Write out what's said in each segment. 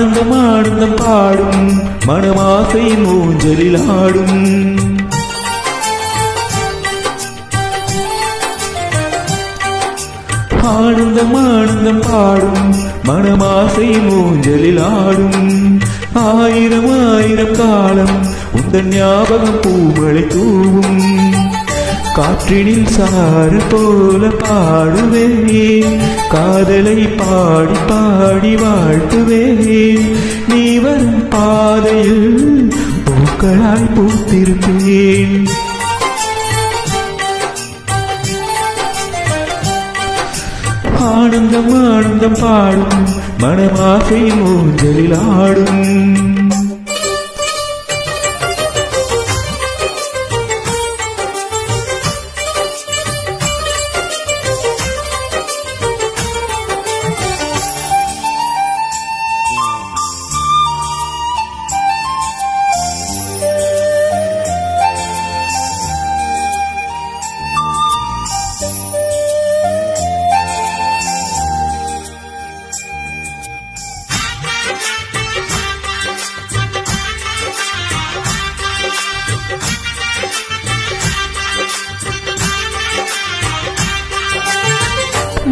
ஆனந்தம் ஆனந்தம் பாடும் மனமாசையின் ஊஞ்சலில் ஆடும் ஆனந்தம் ஆனந்தம் பாடும் மனமாசையின் ஊஞ்சலில் ஆடும் ஆயிரம் ஆயிரம் காலம் உந்தன் ஞாபகம் பூமழை தூவும் காற்றினில் சாறு போல பாடுவேன் காதலை பாடி பாடி வாழ்த்துவேன் நீ வரும் பாதையில் பூக்களாய் பூத்திருப்பேன் ஆனந்தம் ஆனந்தம் பாடும் மனமாசையின் ஊஞ்சலில் ஆடும்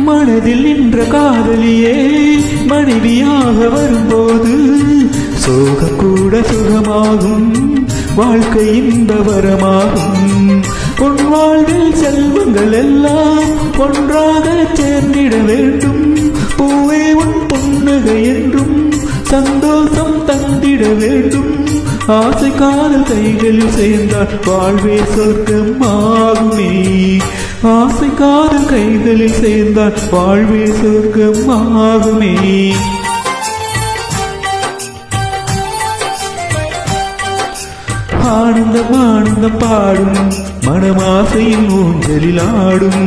மனதில் நின்ற காதலியே மனைவியாக வரும்போது சோகம் கூட சுகமாகும் வாழ்க்கை இன்பவரமாகும் உன் வாழ்வில் செல்வங்கள் எல்லாம் ஒன்றாக சேர்ந்திட வேண்டும் பூவே உன் புன்னகை என்றும் சந்தோஷம் தந்திட வேண்டும் ஆசை காதல் கைகளில் சேர்ந்தால் வாழ்வே சொர்க்கம் ஆகுமே ஆசை காதல் கைகளில் சேர்ந்தால் வாழ்வே சொர்க்கம் ஆகுமே ஆனந்தம் ஆனந்தம் பாடும் மனமாசையின் ஊஞ்சலில் ஆடும்